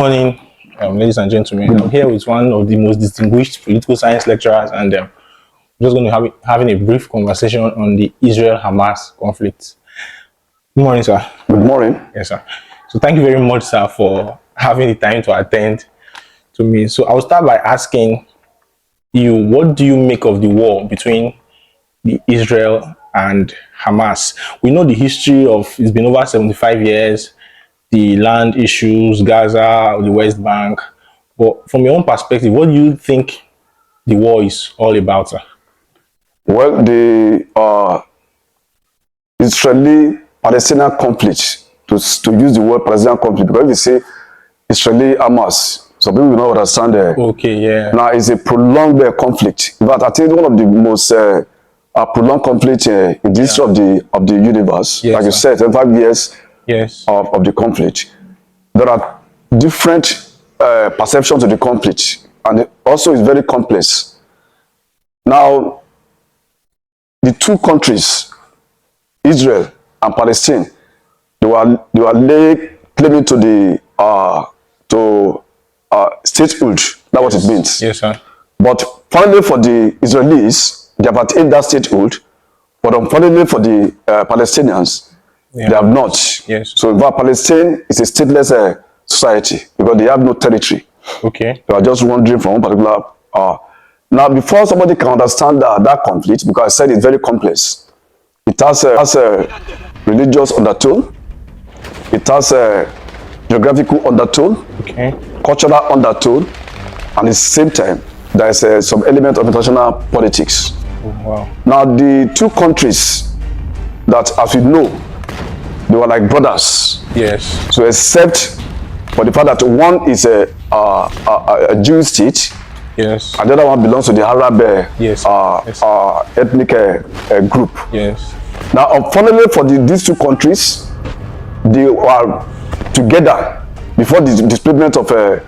Morning, ladies and gentlemen. I'm here with one of the most distinguished political science lecturers, and I'm just going to having a brief conversation on the Israel-Hamas conflict. Good morning, sir. Good morning. Yes, sir. So thank you very much, sir, for having the time to attend to me. So I'll start by asking you, what do you make of the war between the Israel and Hamas? We know the history of, it's been over 75 years, the land issues, Gaza, the West Bank. But from your own perspective, what do you think the war is all about, sir? Well, the Israeli-Palestinian conflict, to use the word Palestinian conflict, because if you say Israeli-Hamas, some people will not understand that. Okay, yeah. Now, it's a prolonged conflict. In fact, I think one of the most prolonged conflict in the history of the universe. Yes, like you sir. said, 25 years Yes. of the conflict. There are different perceptions of the conflict, and it also is very complex. Now, the two countries, Israel and Palestine, they were claiming to the statehood. That's what it means. Yes, sir. But finally, for the Israelis, they have attained that statehood. But unfortunately for the Palestinians, they have not. Yes. So in fact, Palestine is a stateless society because they have no territory. Okay. They are just wandering from one particular. Now, before somebody can understand that conflict, because I said it's very complex, it has a religious undertone, it has a geographical undertone, Okay. cultural undertone, and at the same time, there is some element of international politics. Oh, wow. Now, the two countries that, as we know, they were like brothers. Yes. So, except for the fact that one is a Jewish state, Yes. and the other one belongs to the Arab Yes. ethnic group. Yes. Now, unfortunately for these two countries, they were together before the displacement of the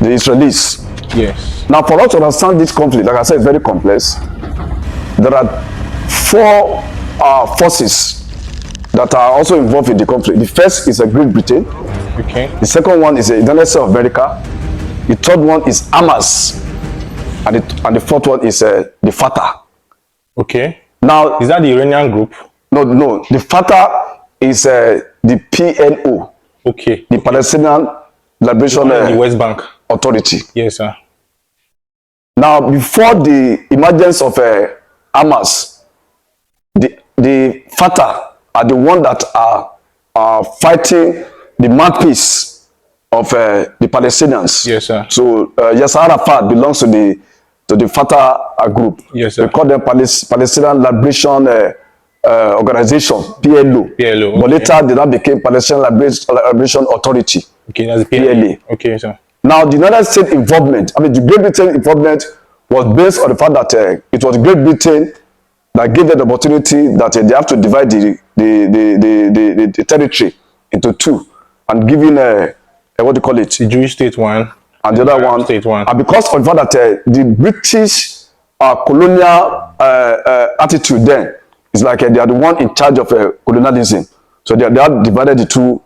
Israelis. Yes. Now, for us to understand this conflict, like I said, it's very complex. There are four forces that are also involved in the conflict. The first is Great Britain. Okay. The second one is the United States of America. The third one is Hamas. And the fourth one is the Fatah. Okay. Now, Is that the Iranian group? no. The Fatah is the PLO, Okay. the Palestinian Liberation The West Bank. Authority. Yes, sir. Now, before the emergence of Hamas, the Fatah are the one that are fighting the mouthpiece of the Palestinians. Yes, sir. So Yasser Arafat belongs to the Fatah group. Yes, sir. We call them Palestinian Liberation Organization, PLO. PLO, But okay. later they now became Palestinian Liberation Authority. Okay, that's the PLA. Okay, sir. Now, the United States involvement, the Great Britain involvement was based on the fact that it was Great Britain that gave them the opportunity that they have to divide the territory into two and giving what do you call it? The Jewish state one. And the other one. State one. And because of the fact that the British colonial attitude then is like they are the one in charge of colonialism. So they have divided the two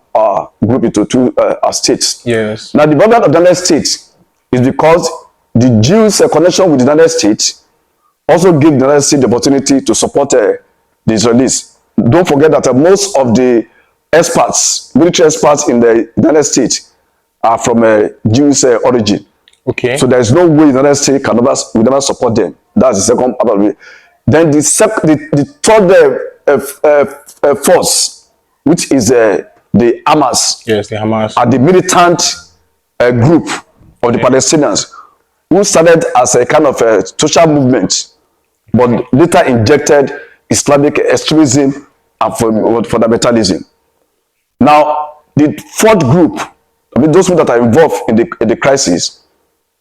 group into two states. Yes. Now, the development of the United States is because the Jews' connection with the United States also gave the United States the opportunity to support the Israelis. Don't forget that most of the experts, military experts in the United States are from Jewish origin. Okay. So there is no way the United States will never support them. That's the second part of it. Then the third force, which is the Hamas, Yes, the Hamas. are the militant group of the Palestinians who started as a kind of a social movement, but later injected Islamic extremism and fundamentalism. Now, the fourth group, those that are involved in the crisis,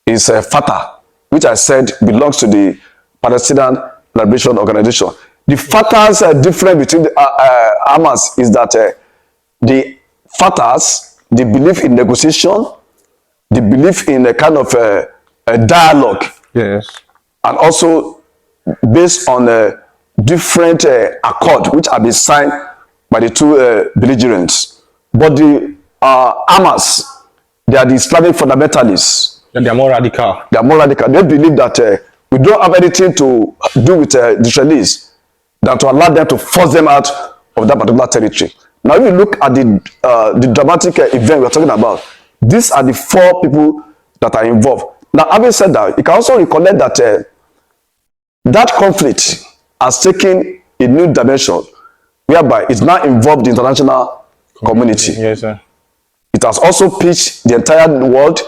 is Fatah, which I said belongs to the Palestinian Liberation Organization. The Fatah's difference between the Hamas is that the Fatahs, they believe in negotiation, they believe in a kind of a dialogue. Yes. And also based on different accord which have been signed by the two belligerents. But the Hamas, They are the Islamic fundamentalists. They are more radical. They are more radical. They believe that we don't have anything to do with the Israelis, that to allow them to force them out of that particular territory. Now, if you look at the dramatic event we're talking about, these are the 4 people that are involved. Now, having said that, you can also recollect that that conflict has taken a new dimension, whereby it's now involved the international community. Yes, sir. It has also pitched the entire world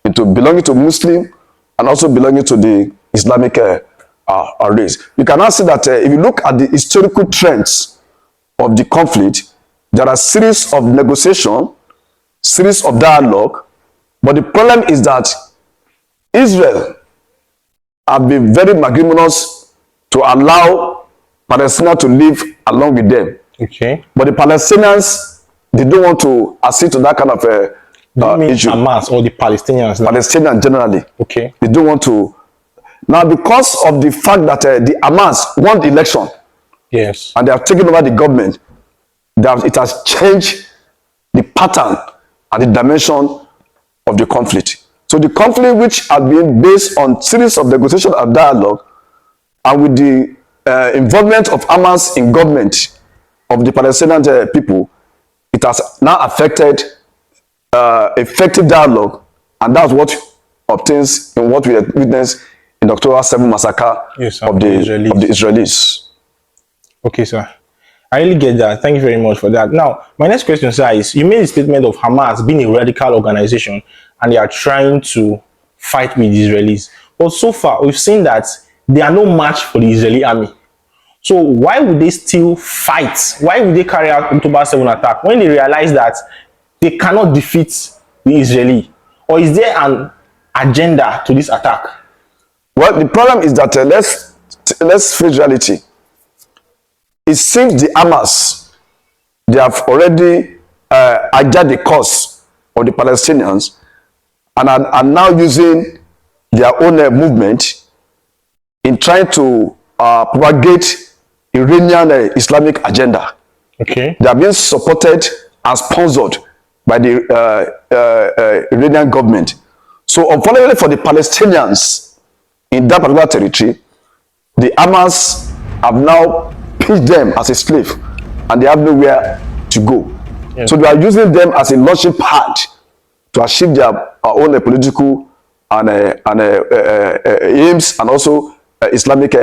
into belonging to Muslim and also belonging to the Islamic race. You can now see that if you look at the historical trends of the conflict, there are series of negotiation, series of dialogue, but the problem is that Israel have been very magnanimous to allow Palestinians to live along with them. Okay. But the Palestinians, they don't want to accede to that kind of issue. Hamas or the Palestinians? Palestinians generally. Okay. They don't want to. Now, because of the fact that the Hamas won the election, yes, and they have taken over the government, it has changed the pattern and the dimension of the conflict. So the conflict, which has been based on series of negotiation and dialogue, and with the involvement of Hamas in government of the Palestinian people, it has now affected effective dialogue, and that's what obtains in what we witnessed in the October 7 massacre, yes, of the Israelis. Okay, sir. I really get that. Thank you very much for that. Now, my next question, sir, is you made a statement of Hamas being a radical organization and they are trying to fight with the Israelis. But so far, we've seen that they are no match for the Israeli army. So why would they still fight? Why would they carry out October 7 attack when they realize that they cannot defeat the Israeli? Or is there an agenda to this attack? Well, the problem is that let's face reality. It seems the Hamas, they have already hijacked the cause of the Palestinians and are now using their own movement in trying to propagate Iranian Islamic agenda. Okay. They are being supported and sponsored by the Iranian government. So unfortunately for the Palestinians in that particular territory, the Hamas have now pitched them as a slave and they have nowhere to go. Yes. So they are using them as a launching pad to achieve their own political and aims and also Islamic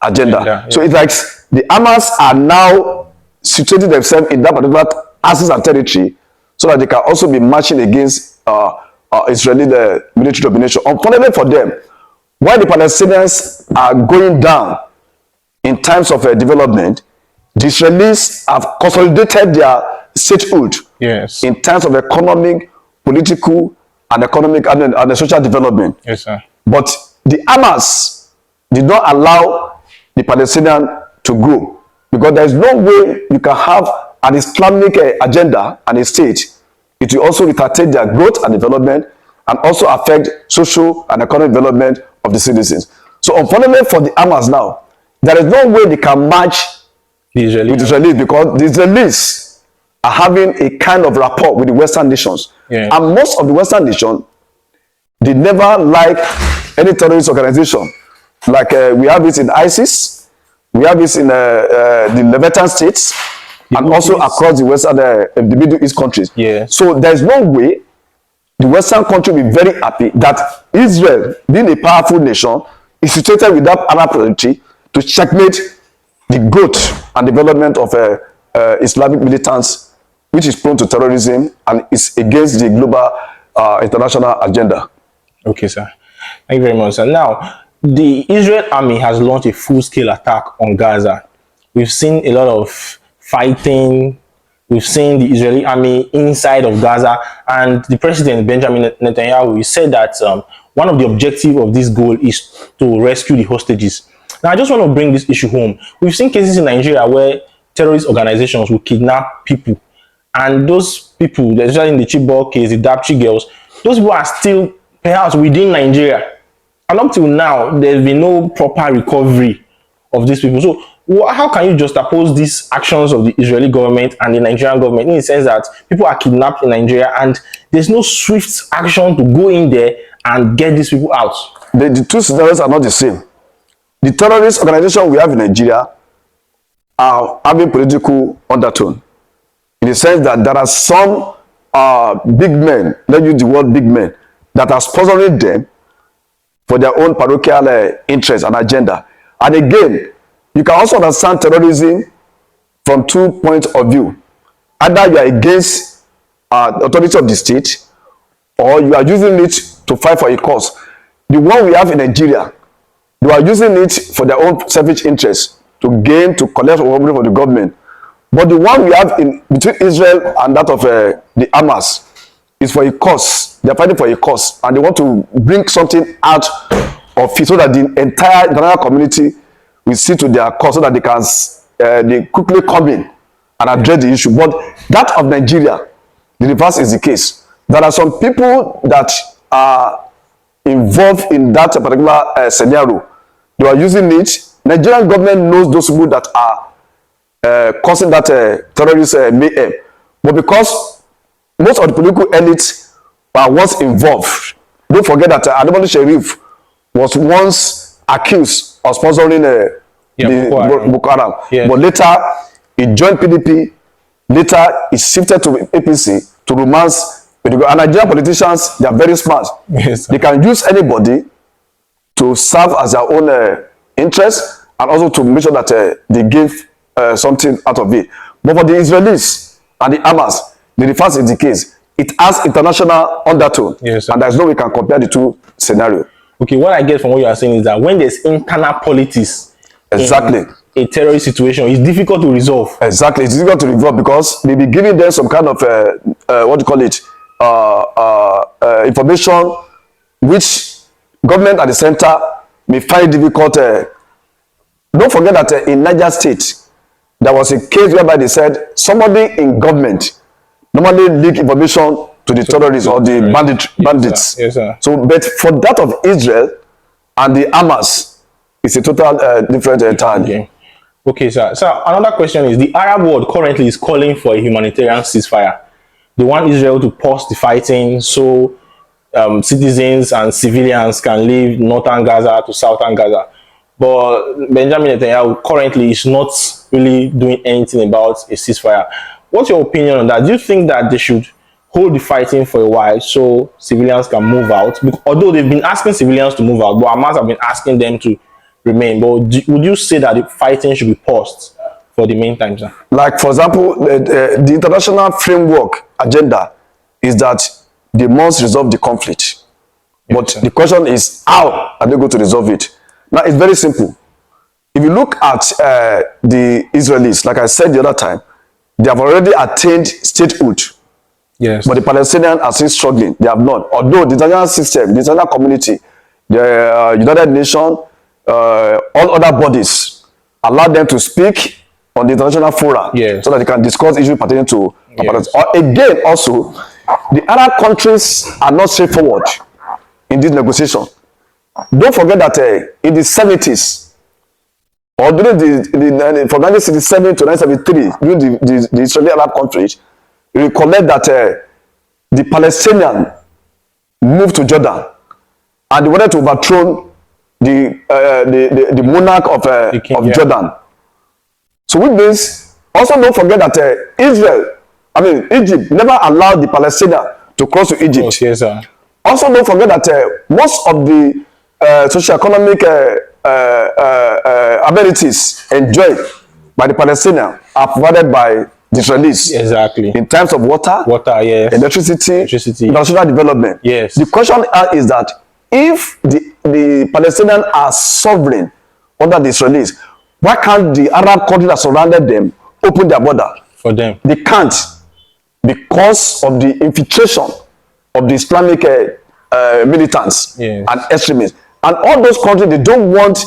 agenda. Yeah. So it's like the Hamas are now situating themselves in that particular axis and territory so that they can also be marching against Israeli military domination. Unfortunately for them, while the Palestinians are going down in terms of development, the Israelis have consolidated their statehood, yes, in terms of economic, political, and economic and social development. Yes, sir. But the Hamas did not allow the Palestinian to grow, because there is no way you can have an Islamic agenda and a state. It will also retardate their growth and development and also affect social and economic development of the citizens. So unfortunately for the Hamas now, there is no way they can match with the Israelis, because the Israelis are having a kind of rapport with the Western nations. Yeah. And most of the Western nations, they never like any terrorist organization. Like we have it in ISIS, we have it in the Levantine states, and also across the Western, the Middle East countries. Yeah. So there is no way the Western country will be very happy that Israel, being a powerful nation, is situated with that Arab country to checkmate the growth and development of Islamic militants, which is prone to terrorism and is against the global international agenda. Okay, sir. Thank you very much, sir. Now, the Israel army has launched a full-scale attack on Gaza. We've seen a lot of fighting. We've seen the Israeli army inside of Gaza, and the president, Benjamin Netanyahu, said that one of the objectives of this goal is to rescue the hostages. Now, I just want to bring this issue home. We've seen cases in Nigeria where terrorist organizations will kidnap people, and those people, especially in the Chibok case, the Dapchi girls, those people are still perhaps within Nigeria. And up till now, there's been no proper recovery of these people. So how can you juxtapose these actions of the Israeli government and the Nigerian government in the sense that people are kidnapped in Nigeria and there's no swift action to go in there and get these people out. The two scenarios are not the same. The terrorist organization we have in Nigeria are having political undertone, in the sense that there are some big men, let's use the word big men, that are sponsoring them for their own parochial interest and agenda. And again, you can also understand terrorism from 2 points of view. Either you are against the authority of the state, or you are using it to fight for a cause. The one we have in Nigeria, they are using it for their own selfish interest, to gain, to collect money from the government. But the one we have in between Israel and that of the Hamas is for a cause. They are fighting for a cause, and they want to bring something out of it so that the entire international community will see to their cause, so that they can they quickly come in and address the issue. But that of Nigeria, the reverse is the case. There are some people that are involved in that particular scenario. They are using it. Nigerian government knows those people that are causing that terrorist mayhem. But because most of the political elites are once involved, don't forget that Ademole Sheriff was once accused of sponsoring Boko Haram. Yeah. But later, he joined PDP. Later, he shifted to APC to romance with the and Nigerian politicians. They are very smart. Yes, they can use anybody to serve as their own interest, and also to make sure that they give something out of it. But for the Israelis and the Hamas, the reverse is the case. It has international undertone. Yes, and there's no way we can compare the two scenarios. Okay, what I get from what you are saying is that when there's internal politics, exactly, in a terrorist situation, it's difficult to resolve. Exactly, it's difficult to resolve because they be giving them some kind of what do you call it, information which government at the center may find difficult. Don't forget that in Niger State, there was a case whereby they said somebody in government normally leak information to the terrorists or the bandits. Yes, sir. So, but for that of Israel and the Hamas, it's a total different entirely. Okay, sir. So another question is, the Arab world currently is calling for a humanitarian ceasefire. They want Israel to pause the fighting so citizens and civilians can leave northern Gaza to southern Gaza. But Benjamin Netanyahu currently is not really doing anything about a ceasefire. What's your opinion on that? Do you think that they should hold the fighting for a while so civilians can move out? Because, although they've been asking civilians to move out, but Hamas have been asking them to remain. But would you say that the fighting should be paused for the meantime, sir? Like, for example, the international framework agenda is that they must resolve the conflict. Yes, but sir. the question is, how are they going to resolve it? Now, it's very simple. If you look at the Israelis, like I said the other time, they have already attained statehood. Yes. But the Palestinians are still struggling. They have not. Although the international system, the international community, the United Nations, all other bodies allow them to speak on the international fora, yes, so that they can discuss issues pertaining to yes. Again, also, the Arab countries are not straightforward in this negotiation. Don't forget that in the 70s, or during from 1967 to 1973, during the Israeli-Arab conflict, you recollect that the Palestinians moved to Jordan and they wanted to overthrow the monarch of Jordan. So which means, also don't forget that Egypt never allowed the Palestinians to cross to Egypt. Oh, yes, sir. Also don't forget that most of the socio-economic amenities enjoyed by the Palestinians are provided by the Israelis. Exactly. In terms of water, yes, electricity, national development. Yes. The question is that if the Palestinians are sovereign under the Israelis, why can't the Arab countries that surrounded them open their border for them? They can't, because of the infiltration of the Islamic militants, yes, and extremists. And all those countries, they don't want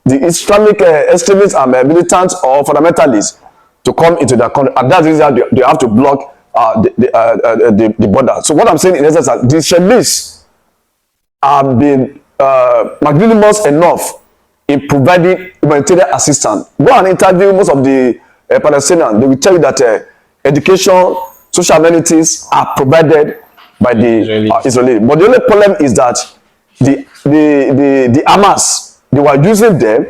the Islamic extremists and militants or fundamentalists to come into their country, and that's the reason they have to block the border. So what I'm saying in essence is that the Israelis have been magnanimous enough in providing humanitarian assistance. Go and interview most of the Palestinians. They will tell you that education, social amenities are provided by the Israelis. Israeli. But the only problem is that the Hamas, they were using them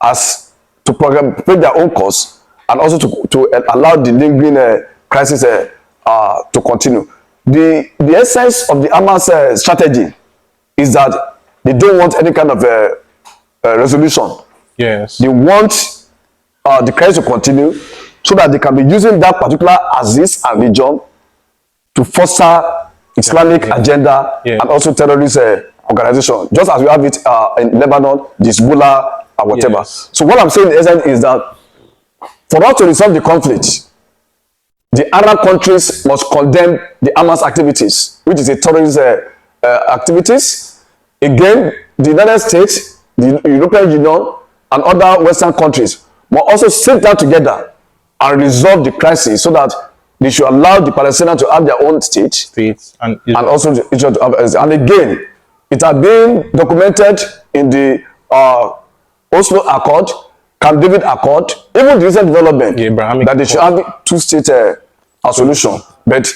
as to propagate their own cause, and also to allow the lingering crisis to continue. The essence of the Hamas strategy is that they don't want any kind of resolution. Yes. They want the crisis to continue so that they can be using that particular axis and region to foster Islamic agenda and also terrorist organization, just as we have it in Lebanon, Hezbollah, and whatever. Yes. So what I'm saying in essence is that for us to resolve the conflict, the Arab countries must condemn the Hamas activities, which is a terrorist activities. Again, the United States, the European Union, and other Western countries must also sit down together and resolve the crisis so that they should allow the Palestinians to have their own state and also the Israel to have. And again, it has been documented in the Oslo Accord, Camp David Accord, even the recent development that they should have two-state solution. But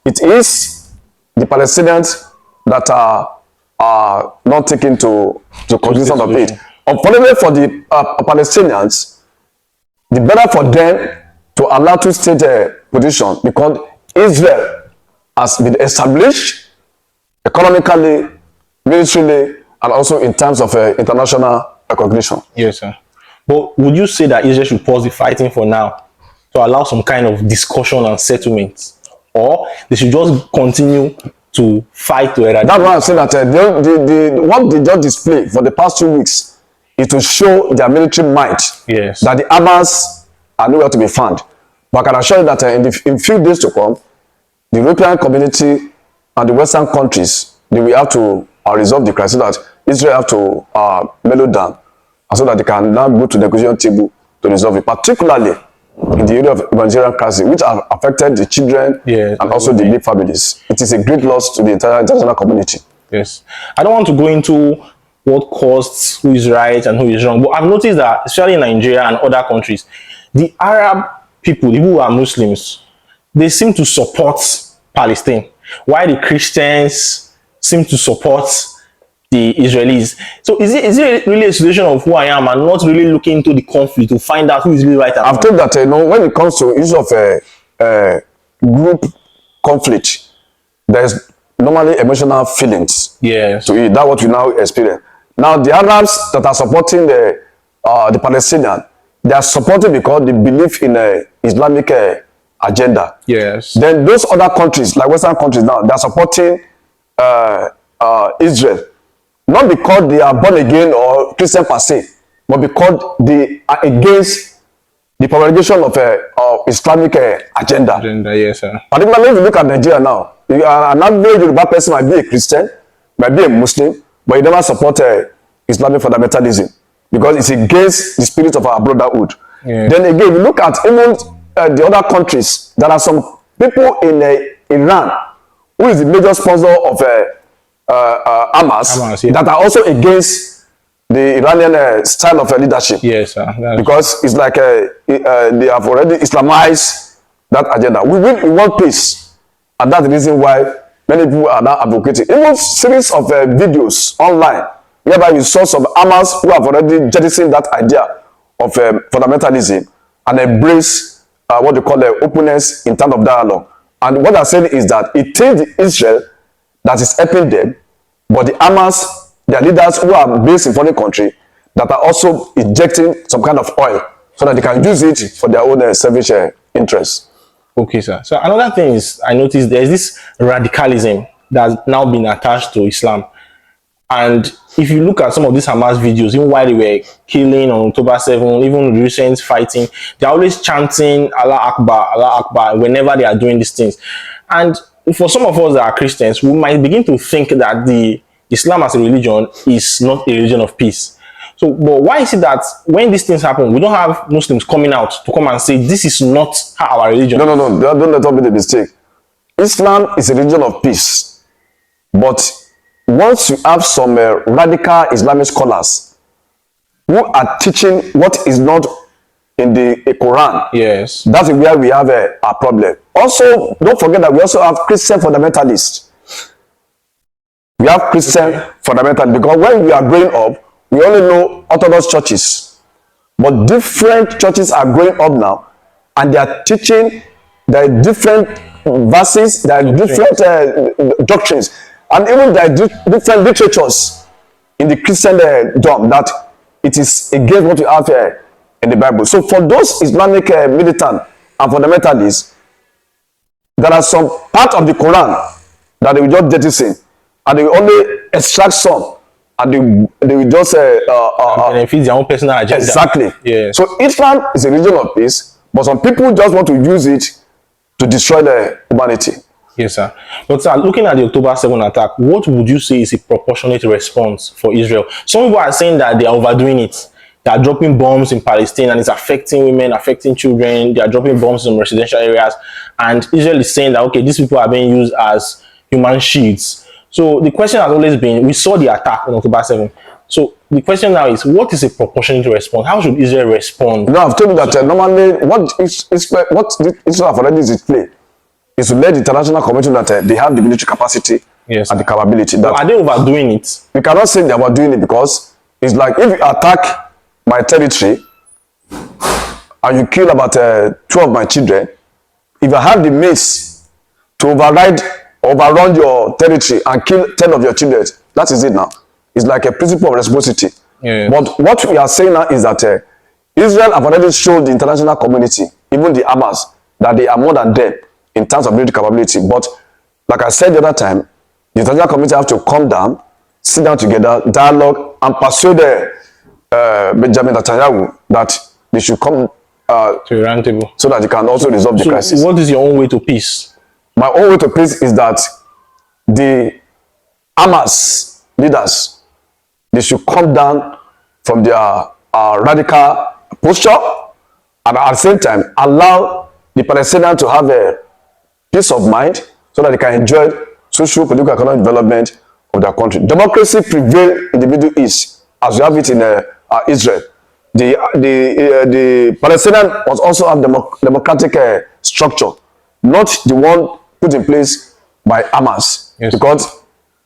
it is the Palestinians that are not taken to cognizance of it. Unfortunately for the Palestinians, the better for them to allow two-state position, because Israel has been established economically, militarily, and also in terms of international recognition. Yes, sir. But would you say that Israel should pause the fighting for now to allow some kind of discussion and settlement, or they should just continue to fight to eradicate? That's why I'm saying that what they just display for the past 2 weeks is to show their military might. Yes. That the Hamas are nowhere to be found. But I can assure you that in few days to come, the European community and the Western countries, they will have to resolve the crisis, that Israel have to mellow down, and so that they can now go to the negotiation table to resolve it, particularly in the area of humanitarian crisis, which have affected the children and also the big families. It is a great loss to the entire international community. Yes. I don't want to go into what caused, who is right and who is wrong, but I've noticed that, especially in Nigeria and other countries, the Arab people, the people who are Muslims, they seem to support Palestine, while the Christians seem to support the Israelis. So is it really a situation of who I am and not really looking into the conflict to find out who is really right and wrong? I've told that when it comes to issue of group conflict, there's normally emotional feelings to it. That's what we now experience. Now the Arabs that are supporting the Palestinians, they are supporting because they believe in Islamic agenda. Yes. Then those other countries, like Western countries now, they are supporting Israel, not because they are born again or Christian per se, but because they are against the propagation of Islamic agenda. Yes, sir. Particularly if you look at Nigeria now, an average Yoruba person might be a Christian, might be a Muslim, but he never support Islamic fundamentalism because it's against the spirit of our brotherhood. Yeah. Then again, if you look at even the other countries, there are some people in Iran who is the major sponsor of Hamas, that are also against the Iranian style of leadership. Yes, sir. Because it's like they have already Islamized that agenda. We want peace, and that's the reason why many people are now advocating. Even series of videos online, whereby you saw some Hamas who have already jettisoned that idea of fundamentalism and embrace what they call openness in terms of dialogue. And what I'm saying is that it is Israel that is helping them, but the Hamas, their leaders who are based in foreign country, that are also injecting some kind of oil so that they can use it for their own selfish interests. Okay, sir. So another thing is, I noticed there's this radicalism that's now been attached to Islam. And if you look at some of these Hamas videos, even while they were killing on October 7, even recent fighting, they're always chanting Allah Akbar whenever they are doing these things. And for some of us that are Christians, we might begin to think that the Islam as a religion is not a religion of peace. So, but why is it that when these things happen, we don't have Muslims coming out to come and say, this is not our religion? No. Don't let us make the mistake. Islam is a religion of peace. But once you have some radical Islamic scholars who are teaching what is not in the Quran, yes, that's where we have a problem. Also, don't forget that we also have Christian fundamentalists We have Christian fundamentalists, because when we are growing up, we only know Orthodox churches. But different churches are growing up now, and they are teaching there are different verses, there are different doctrines, and even there are different literatures in the Christian dom that it is against what we have in the Bible. So for those Islamic militant and fundamentalists, there are some part of the Quran that they will just jettison, and they will only extract some, and they will just benefit their own personal agenda. Exactly. Yeah. So Islam is a religion of peace, but some people just want to use it to destroy the humanity. Yes, sir. But sir, looking at the October 7 attack, what would you say is a proportionate response for Israel? Some people are saying that they are overdoing it. They are dropping bombs in Palestine and it's affecting women, affecting children. They are dropping bombs in residential areas. And Israel is saying that, okay, these people are being used as human shields. So the question has always been, we saw the attack on October 7. So the question now is, what is a proportionate response? How should Israel respond? No, I've told you that normally what Israel already is play is to let the international community that they have the military capacity, yes, and the capability. That are they overdoing it? We cannot say they are overdoing it, because it's like if you attack my territory and you kill about 2 of my children, if I have the means to overrun your territory and kill 10 of your children, that is it now. It's like a principle of reciprocity. Yes. But what we are saying now is that Israel have already showed the international community, even the Hamas, that they are more than them in terms of military capability. But like I said the other time, the international community have to come down, sit down together, dialogue, and persuade Benjamin Netanyahu that they should come to a round table, so that they can also resolve the crisis. What is your own way to peace? My own way to peace is that the Hamas leaders, they should come down from their radical posture, and at the same time allow the Palestinians to have a peace of mind so that they can enjoy social, political, economic development of their country. Democracy prevails in the Middle East as we have it in Israel. The Palestinians must also have democratic structure, not the one put in place by Hamas. Yes. Because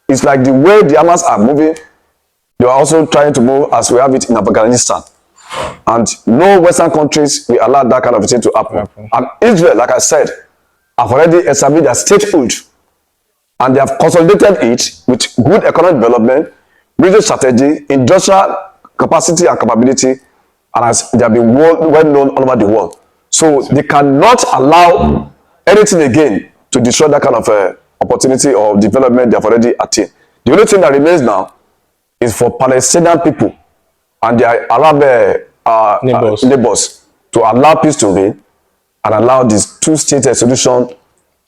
it's like the way the Hamas are moving, they are also trying to move as we have it in Afghanistan. And no Western countries will allow that kind of thing to happen. And Israel, like I said, have already established their statehood, and they have consolidated it with good economic development, military strategy, industrial capacity and capability, and as they have been well known all over the world. So they cannot allow anything again to destroy that kind of opportunity or development they have already attained. The only thing that remains now is for Palestinian people and their Arab neighbors to allow peace to reign and allow this two-state solution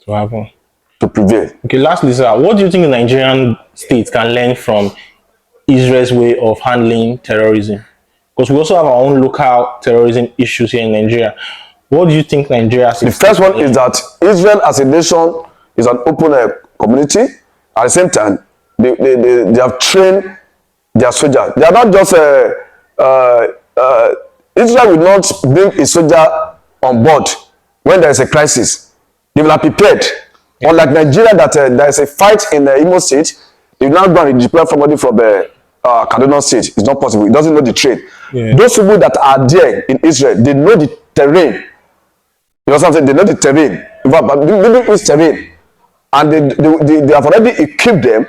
to happen, to prevail. Okay, lastly, sir, what do you think the Nigerian state can learn from Israel's way of handling terrorism? Because we also have our own local terrorism issues here in Nigeria. What do you think Nigeria... The first one is that Israel as a nation is an open community. At the same time, they have trained their soldiers. They are not just... Israel will not bring a soldier on board when there is a crisis. They will have prepared. Yeah. Unlike Nigeria, that there is a fight in the Imo State, they will now go and deploy somebody from the Kaduna State. It's not possible. It doesn't know the trade. Yeah. Those people that are there in Israel, they know the terrain. You know what I'm saying? They know the terrain. But Middle East terrain. And they have already equipped them,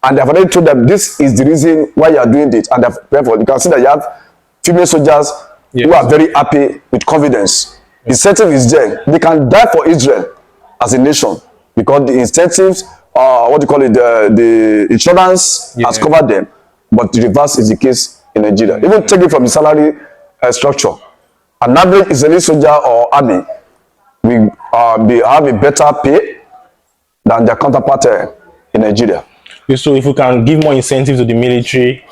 and they have already told them this is the reason why you are doing this. And therefore, you can see that you have female soldiers who are very happy with confidence. The incentive is there. They can die for Israel as a nation because the incentives, the insurance has covered them. But the reverse is the case in Nigeria. Even taking from the salary structure, an average Israeli soldier or army will have a better pay than their counterpart in Nigeria. So if we can give more incentive to the military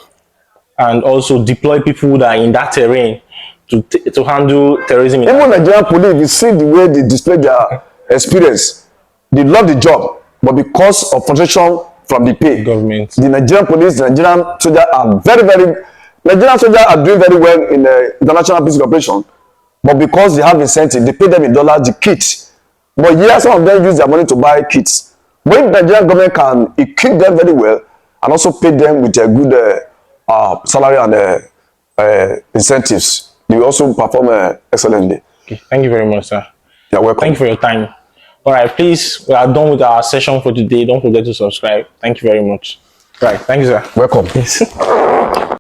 and also deploy people that are in that terrain to handle terrorism. Even Nigerian police, you see the way they display their experience. They love the job, but because of frustration from the pay, government, the Nigerian police, the Nigerian soldiers are Nigerian soldiers are doing very well in the international peace operation, but because they have incentive, they pay them in dollars the kit. But yes, some of them use their money to buy kits. But if the Nigerian government can equip them very well and also pay them with a good salary and incentives. They will also perform excellently. Okay. Thank you very much, sir. You're welcome. Thank you for your time. All right, please, we are done with our session for today. Don't forget to subscribe. Thank you very much. Right, thank you, sir. Welcome. Yes.